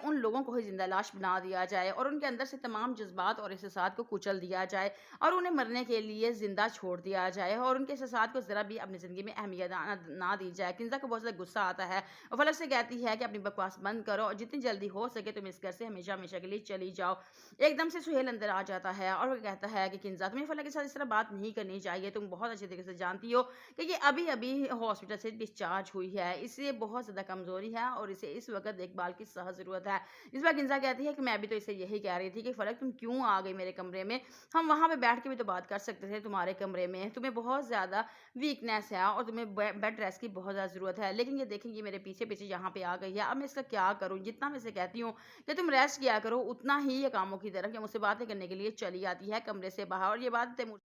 उन लोगों को ही ज़िंदा लाश बना दिया जाए और उनके अंदर से तमाम जज़्बात और एहसासात को कुचल दिया जाए और उन्हें मरने के लिए ज़िंदा छोड़ दिया जाए और उनके एहसासात को ज़रा भी अपनी ज़िंदगी में अहमियत ना दी जाए। किंज़ा को बहुत ज़्यादा गुस्सा आता है और फलक से कहती है कि अपनी बकवास बंद करो और जितनी जल्दी हो सके तुम इस घर से हमेशा-हमेशा के लिए चली जाओ। एकदम से सुहेल अंदर आ जाता है और वो कहता है कि किंज़ा तुम्हें फलक के साथ इस तरह बात नहीं करनी चाहिए। तुम बहुत अच्छे तरीके से जानती हो कि ये अभी-अभी हॉस्पिटल से डिस्चार्ज हुई है। इसे बहुत ज़्यादा कमज़ोरी है और इसे इस वक़्त देखभाल की सख्त ज़रूरत है। इस बार किंज़ा कहती है कि मैं भी तो इसे यही कह रही थी कि फलक तुम क्यों आ गई मेरे कमरे में? हम वहाँ पे बैठ के भी तो बात कर सकते थे तुम्हारे कमरे में। तुम्हें बहुत ज़्यादा वीकनेस है और तुम्हें बेड रेस्ट की बहुत ज़्यादा ज़रूरत है। लेकिन ये देखें ये मेरे पीछे-पीछे यहाँ पे आ गई है। अब मैं इसका क्या करूँ? जितना मैं इसे कहती हूँ कि तुम रेस्ट किया करो, उतना ही ये कामों की तरफ या मुझसे बातें करने के लिए चली आती है कमरे से बाहर और ये बात तैमूर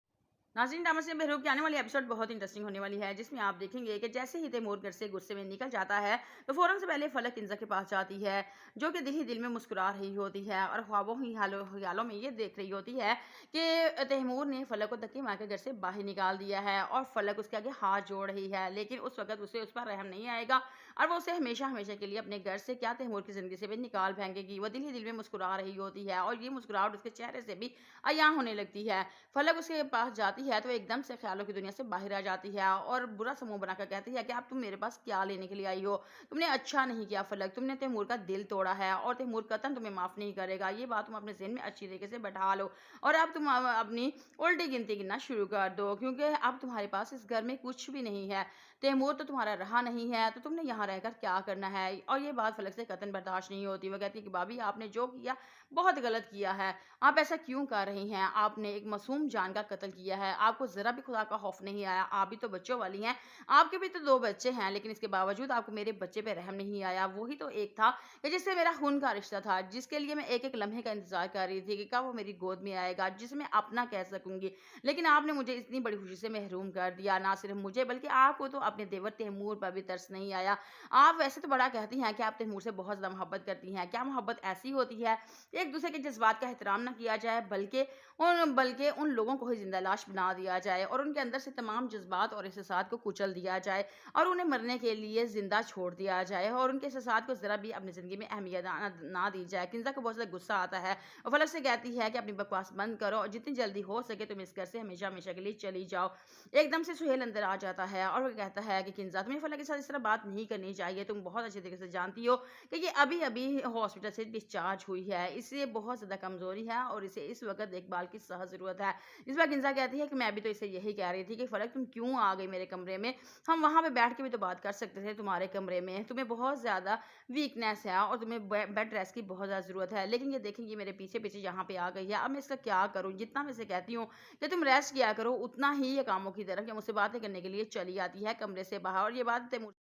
नाज़रीन ड्रामा से बेहरूब की आने वाली एपिसोड बहुत इंटरेस्टिंग होने वाली है जिसमें आप देखेंगे कि जैसे ही तैमूर घर से गुस्से में निकल जाता है तो फ़ौरन से पहले फलक किंज़ा के पास जाती है जो कि दिल ही दिल में मुस्कुरा रही होती है और ख्वाबों ही ख्यालों में ये देख रही होती है कि तैमूर ने फलक को धक्के मार के घर से बाहर निकाल दिया है और फलक उसके आगे हाथ जोड़ रही है लेकिन उस वक्त उसे उस पर रहम नहीं आएगा और वो उसे हमेशा हमेशा के लिए अपने घर से क्या तैमूर की ज़िंदगी से भी निकाल फेंकेगी। वो दिल ही दिल में मुस्कुरा रही होती है और ये मुस्कुराहट उसके चेहरे से भी अयां होने लगती है। फलक उसके पास जाती है तो एकदम से ख्यालों की दुनिया से बाहर आ जाती है और बुरा सा मुँह बनाकर कहती है कि अब तुम मेरे पास क्या लेने के लिए आई हो? तुमने अच्छा नहीं किया फलक, तुमने तैमूर का दिल तोड़ा है और तैमूर कतई तुम्हें माफ़ नहीं करेगा। ये बात तुम अपने ज़हन में अच्छी तरीके से बैठा लो और अब तुम अपनी उल्टी गिनती गिनना शुरू कर दो क्योंकि अब तुम्हारे पास इस घर में कुछ भी नहीं है। तैमूर तो तुम्हारा रहा नहीं है, तो तुमने यहाँ रहकर क्या करना है? और ये बात फलक से कतई बर्दाश्त नहीं होती। वो कहती है कि भाभी आपने जो किया बहुत गलत किया है। आप ऐसा क्यों कर रही हैं? आपने एक मासूम जान का कत्ल किया है। आपको ज़रा भी खुदा का खौफ नहीं आया। आप भी तो बच्चों वाली हैं। आपके भी तो 2 बच्चे हैं, लेकिन इसके बावजूद आपको मेरे बच्चे पे रहम नहीं आया। वही तो एक था कि जिससे मेरा खून का रिश्ता था, जिसके लिए मैं एक-एक लम्हे का इंतज़ार कर रही थी कि कब वो मेरी गोद में आएगा, जिसे मैं अपना कह सकूँगी। लेकिन आपने मुझे इतनी बड़ी खुशी से महरूम कर दिया। ना सिर्फ़ मुझे बल्कि आपको तो अपने देवर तैमूर पर भी तरस नहीं आया। आप वैसे तो बड़ा कहती हैं कि आप तैमूर से बहुत ज़्यादा मोहब्बत करती हैं। क्या मोहब्बत ऐसी होती है एक-दूसरे के जज़्बात का एहतराम ना किया जाए बल्कि उन लोगों को ही ज़िंदा लाश बना दिया जाए और उनके अंदर से तमाम जज़्बात और एहसासात को कुचल दिया जाए और उन्हें मरने के लिए ज़िंदा छोड़ दिया जाए और उनके एहसासात को ज़रा भी अपनी ज़िंदगी में अहमियत ना दी जाए। किंज़ा को बहुत ज़्यादा गुस्सा आता है और फलक से कहती है कि अपनी बकवास बंद करो और जितनी जल्दी हो सके तुम इस घर से हमेशा-हमेशा के लिए चली जाओ। एकदम से सुहेल अंदर आ जाता है और वो कहता है कि किंज़ा तुम्हें फलक के साथ इस तरह बात नहीं करनी चाहिए। तुम बहुत अच्छे तरीके से जानती हो कि ये अभी-अभी हॉस्पिटल से डिस्चार्ज हुई है। इसे बहुत ज़्यादा कमज़ोरी है और इसे इस वक़्त देखभाल की सख्त ज़रूरत है। इस बार किंज़ा कहती है कि मैं भी तो इसे यही कह रही थी कि फलक तुम क्यों आ गई मेरे कमरे में? हम वहाँ पे बैठ के भी तो बात कर सकते थे तुम्हारे कमरे में। तुम्हें बहुत ज़्यादा वीकनेस है और तुम्हें बेड रेस्ट की बहुत ज़्यादा ज़रूरत है। लेकिन ये देखें ये मेरे पीछे-पीछे यहाँ पे आ गई है। अब मैं इसका क्या करूँ? जितना मैं इसे कहती हूँ कि तुम रेस्ट किया करो, उतना ही ये कामों की तरफ या मुझसे बातें करने के लिए चली आती है कमरे से बाहर और ये बात तैमूर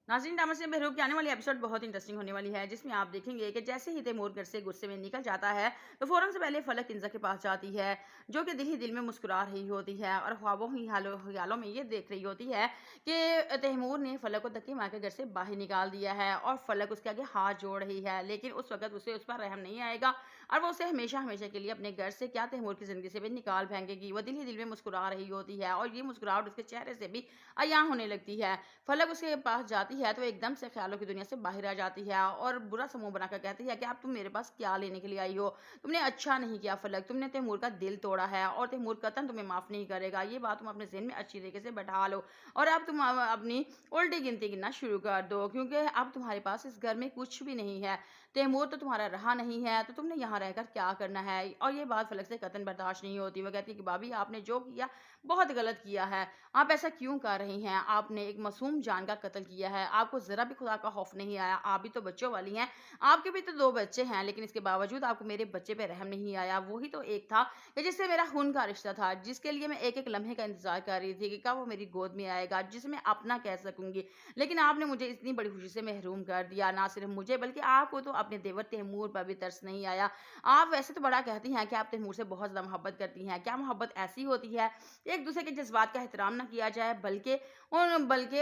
नाज़रीन ड्रामा से बेहरूब की आने वाली एपिसोड बहुत इंटरेस्टिंग होने वाली है जिसमें आप देखेंगे कि जैसे ही तैमूर घर से गुस्से में निकल जाता है तो फ़ौरन से पहले फलक किंज़ा के पास जाती है जो कि दिल ही दिल में मुस्कुरा रही होती है और ख्वाबों ही ख्यालों में ये देख रही होती है कि तैमूर ने फलक को धक्के मार के घर से बाहर निकाल दिया है और फलक उसके आगे हाथ जोड़ रही है लेकिन उस वक्त उसे उस पर रहम नहीं आएगा और वो उसे हमेशा-हमेशा के लिए अपने घर से क्या तैमूर की ज़िंदगी से भी निकाल फेंकेगी। वो दिल ही दिल में मुस्कुरा रही होती है और ये मुस्कुराहट उसके चेहरे से भी अयां होने लगती है। फलक उसके पास जाती है तो एकदम से ख्यालों की दुनिया से बाहर आ जाती है और बुरा सा मुँह बनाकर कहती है कि अब तुम मेरे पास क्या लेने के लिए आई हो? तुमने अच्छा नहीं किया फलक, तुमने तैमूर का दिल तोड़ा है और तैमूर कतई तुम्हें माफ़ नहीं करेगा। ये बात तुम अपने ज़हन में अच्छी तरीके से बैठा लो और अब तुम अपनी उल्टी गिनती गिनना शुरू कर दो क्योंकि अब तुम्हारे पास इस घर में कुछ भी नहीं है। तैमूर तो तुम्हारा रहा नहीं है, तो तुमने यहाँ रहकर क्या करना है? और ये बात फलक से कतई बर्दाश्त नहीं होती। वो कहती है कि भाभी आपने जो किया बहुत गलत किया है। आप ऐसा क्यों कर रही हैं? आपने एक मासूम जान का कत्ल किया है। आपको ज़रा भी खुदा का खौफ नहीं आया। आप भी तो बच्चों वाली हैं। आपके भी तो 2 बच्चे हैं, लेकिन इसके बावजूद आपको मेरे बच्चे पे रहम नहीं आया। वही तो एक था कि जिससे मेरा खून का रिश्ता था, जिसके लिए मैं एक-एक लम्हे का इंतज़ार कर रही थी कि कब वो मेरी गोद में आएगा, जिसे मैं अपना कह सकूँगी। लेकिन आपने मुझे इतनी बड़ी खुशी से महरूम कर दिया, ना सिर्फ़ मुझे बल्कि आपको तो अपने देवर तैमूर पर भी तरस नहीं आया। आप वैसे तो बड़ा कहती हैं कि आप तैमूर से बहुत ज़्यादा मोहब्बत करती हैं। क्या मोहब्बत ऐसी होती है, एक-दूसरे के जज़्बात का एहतराम ना किया जाए, बल्कि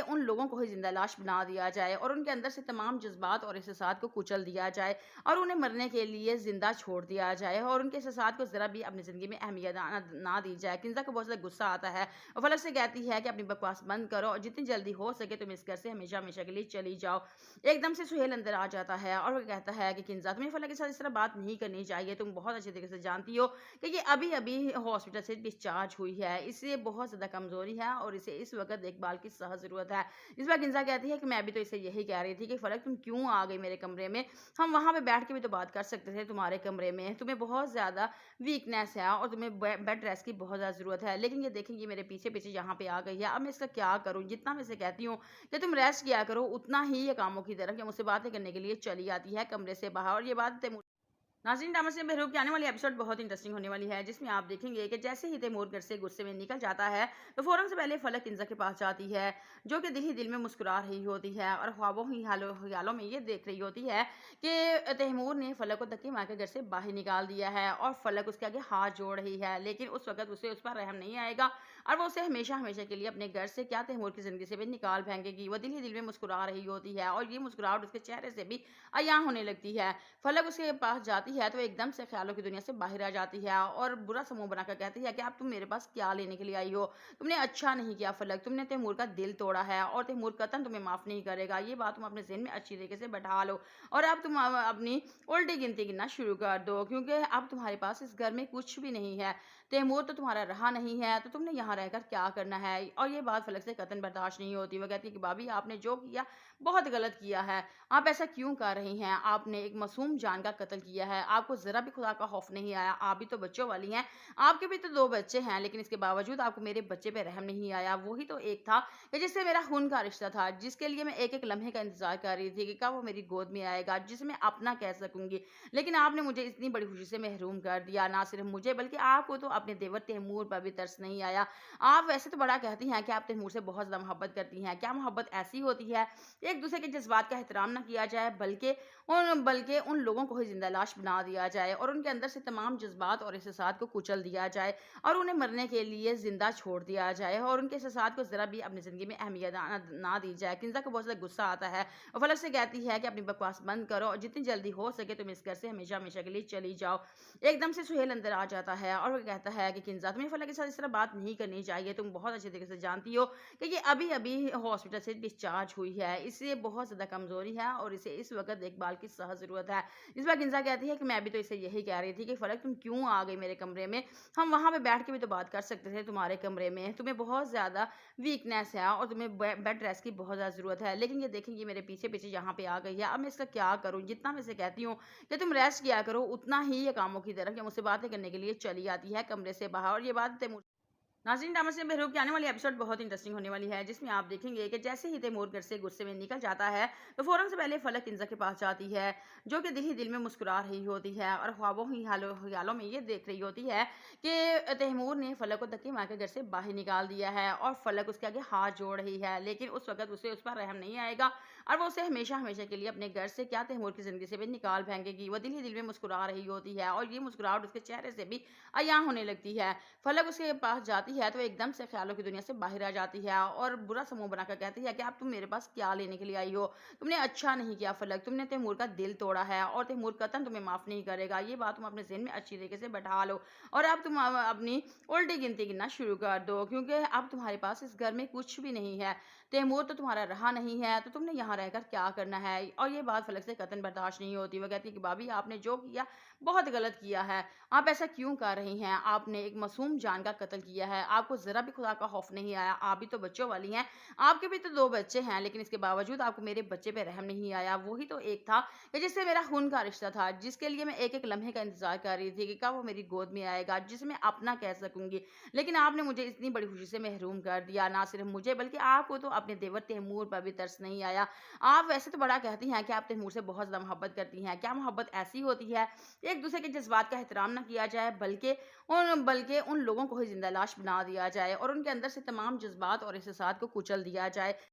उन लोगों को ही ज़िंदा लाश बना दिया जाए और उनके अंदर से तमाम जज़्बात और एहसासात को कुचल दिया जाए और उन्हें मरने के लिए ज़िंदा छोड़ दिया जाए और उनके एहसासात को ज़रा भी अपनी ज़िंदगी में अहमियत ना दी जाए। किंज़ा को बहुत ज़्यादा गुस्सा आता है और फलक से कहती है कि अपनी बकवास बंद करो और जितनी जल्दी हो सके तुम इस घर से हमेशा-हमेशा के लिए चली जाओ। एकदम से सुहेल अंदर आ जाता है और वो कहता है कि किंज़ा तुम्हें फलक के साथ इस तरह बात नहीं करनी चाहिए। तुम बहुत अच्छे तरीके से जानती हो कि ये अभी-अभी हॉस्पिटल से डिस्चार्ज हुई है। इसे बहुत ज़्यादा कमज़ोरी है और इसे इस वक़्त देखभाल की सख्त ज़रूरत है। इस बार किंज़ा कहती है कि मैं भी तो इसे यही कह रही थी कि फलक तुम क्यों आ गई मेरे कमरे में? हम वहाँ पे बैठ के भी तो बात कर सकते थे तुम्हारे कमरे में। तुम्हें बहुत ज़्यादा वीकनेस है और तुम्हें बेड रेस्ट की बहुत ज़्यादा ज़रूरत है। लेकिन ये देखें ये मेरे पीछे-पीछे यहाँ पे आ गई है। अब मैं इसका क्या करूँ? जितना मैं इसे कहती हूँ कि तुम रेस्ट किया करो, उतना ही ये कामों की तरफ या मुझसे बातें करने के लिए चली आती है कमरे से बाहर और ये बात तैमूर नाज़रीन ड्रामा से बहरूप की आने वाली एपिसोड बहुत इंटरेस्टिंग होने वाली है, जिसमें आप देखेंगे कि जैसे ही तैमूर घर से गुस्से में निकल जाता है, तो फ़ौरन से पहले फलक किंज़ा के पास जाती है, जो कि दिल ही दिल में मुस्कुरा रही होती है और ख्वाबों ही ख़यालों में ये देख रही होती है कि तैमूर ने फलक को धक्के मार के घर से बाहर निकाल दिया है और फलक उसके आगे हाथ जोड़ रही है। लेकिन उस वक़्त उसे उस पर रहम नहीं आएगा और वो उसे हमेशा-हमेशा के लिए अपने घर से क्या तैमूर की ज़िंदगी से भी निकाल फेंकेगी। वो दिल ही दिल में मुस्कुरा रही होती है और ये मुस्कुराहट उसके चेहरे से भी अयां होने लगती है। फलक उसके पास जाती है तो एकदम से ख्यालों की दुनिया से बाहर आ जाती है और बुरा सा मुँह बनाकर कहती है कि अब तुम मेरे पास क्या लेने के लिए आई हो? तुमने अच्छा नहीं किया फलक, तुमने तैमूर का दिल तोड़ा है और तैमूर कतई तुम्हें माफ़ नहीं करेगा। ये बात तुम अपने ज़हन में अच्छी तरीके से बैठा लो और अब तुम अपनी उल्टी गिनती गिनना शुरू कर दो क्योंकि अब तुम्हारे पास इस घर में कुछ भी नहीं है। तैमूर तो तुम्हारा रहा नहीं है, तो तुमने यहाँ रहकर क्या करना है? और ये बात फलक से कतई बर्दाश्त नहीं होती। वो कहती है कि भाभी आपने जो किया बहुत गलत किया है। आप ऐसा क्यों कर रही हैं? आपने एक मासूम जान का कत्ल किया है। आपको ज़रा भी खुदा का खौफ नहीं आया। आप भी तो बच्चों वाली हैं। आपके भी तो 2 बच्चे हैं, लेकिन इसके बावजूद आपको मेरे बच्चे पे रहम नहीं आया। वही तो एक था कि जिससे मेरा खून का रिश्ता था, जिसके लिए मैं एक-एक लम्हे का इंतज़ार कर रही थी कि कब वो मेरी गोद में आएगा, जिसे मैं अपना कह सकूँगी। लेकिन आपने मुझे इतनी बड़ी खुशी से महरूम कर दिया, ना सिर्फ़ मुझे बल्कि आपको तो अपने देवर तैमूर पर भी तरस नहीं आया। आप वैसे तो बड़ा कहती हैं कि आप तैमूर से बहुत ज़्यादा मोहब्बत करती हैं। क्या मोहब्बत ऐसी होती है, एक-दूसरे के जज़्बात का एहतराम ना किया जाए, बल्कि उन लोगों को ही ज़िंदा लाश बना दिया जाए और उनके अंदर से तमाम जज़्बात और एहसासात को कुचल दिया जाए और उन्हें मरने के लिए ज़िंदा छोड़ दिया जाए और उनके एहसासात को ज़रा भी अपनी ज़िंदगी में अहमियत ना दी जाए। किंज़ा को बहुत ज़्यादा गुस्सा आता है और फलक से कहती है कि अपनी बकवास बंद करो और जितनी जल्दी हो सके तुम इस घर से हमेशा-हमेशा के लिए चली जाओ। एकदम से सुहेल अंदर आ जाता है और वो कहता है कि किंज़ा तुम्हें फलक के साथ इस तरह बात नहीं करनी चाहिए। तुम बहुत अच्छे तरीके से जानती हो कि ये अभी-अभी हॉस्पिटल से डिस्चार्ज हुई है। इसे बहुत ज़्यादा कमज़ोरी है और इसे इस वक़्त देखभाल की सख्त ज़रूरत है। इस बार किंज़ा कहती है कि मैं भी तो इसे यही कह रही थी कि फलक तुम क्यों आ गई मेरे कमरे में? हम वहाँ पे बैठ के भी तो बात कर सकते थे तुम्हारे कमरे में। तुम्हें बहुत ज़्यादा वीकनेस है और तुम्हें बेड रेस्ट की बहुत ज़्यादा ज़रूरत है। लेकिन ये देखें ये मेरे पीछे-पीछे यहाँ पे आ गई है। अब मैं इसका क्या करूँ? जितना मैं इसे कहती हूँ कि तुम रेस्ट किया करो, उतना ही ये कामों की तरफ या मुझसे बातें करने के लिए चली आती है कमरे से बाहर और ये बात तैमूर नाज़रीन ड्रामा से बहरूप की आने वाली एपिसोड बहुत इंटरेस्टिंग होने वाली है, जिसमें आप देखेंगे कि जैसे ही तैमूर घर से गुस्से में निकल जाता है, तो फ़ौरन से पहले फलक किंज़ा के पास जाती है, जो कि दिल ही दिल में मुस्कुरा रही होती है और ख्वाबों ही ख़यालों में ये देख रही होती है कि तैमूर ने फलक को धक्के मार के घर से बाहर निकाल दिया है और फलक उसके आगे हाथ जोड़ रही है। लेकिन उस वक़्त उसे उस पर रहम नहीं आएगा और वो उसे हमेशा-हमेशा के लिए अपने घर से क्या तैमूर की ज़िंदगी से भी निकाल फेंकेगी। वो दिल ही दिल में मुस्कुरा रही होती है और ये मुस्कुराहट उसके चेहरे से भी अयां होने लगती है। फलक उसके पास जाती है तो एकदम से ख्यालों की दुनिया से बाहर आ जाती है और बुरा सा मुँह बनाकर कहती है कि अब तुम मेरे पास क्या लेने के लिए आई हो? तुमने अच्छा नहीं किया फलक, तुमने तैमूर का दिल तोड़ा है और तैमूर कतई तुम्हें माफ़ नहीं करेगा। ये बात तुम अपने ज़हन में अच्छी तरीके से बैठा लो और अब तुम अपनी उल्टी गिनती गिनना शुरू कर दो क्योंकि अब तुम्हारे पास इस घर में कुछ भी नहीं है। तैमूर तो तुम्हारा रहा नहीं है, तो तुमने यहाँ रहकर क्या करना है? और ये बात फलक से कतई बर्दाश्त नहीं होती। वो कहती है कि भाभी आपने जो किया बहुत गलत किया है। आप ऐसा क्यों कर रही हैं? आपने एक मासूम जान का कत्ल किया है। आपको ज़रा भी खुदा का खौफ नहीं आया। आप भी तो बच्चों वाली हैं। आपके भी तो 2 बच्चे हैं, लेकिन इसके बावजूद आपको मेरे बच्चे पे रहम नहीं आया। वो ही तो एक था कि जिससे मेरा खून का रिश्ता था, जिसके लिए मैं एक-एक लम्हे का इंतज़ार कर रही थी कि कब वो मेरी गोद में आएगा, जिसे मैं अपना कह सकूँगी। लेकिन आपने मुझे इतनी बड़ी खुशी से महरूम कर दिया। ना सिर्फ़ मुझे, बल्कि आपको तो अपने देवर तैमूर पर भी तरस नहीं आया। आप वैसे तो बड़ा कहती हैं कि आप तैमूर से बहुत ज़्यादा मोहब्बत करती हैं। क्या मोहब्बत ऐसी होती है, एक-दूसरे के जज़्बात का एहतराम ना किया जाए, बल्कि उन लोगों को ही ज़िंदा लाश बना दिया जाए और उनके अंदर से तमाम जज़्बात और एहसासात को कुचल दिया जाए?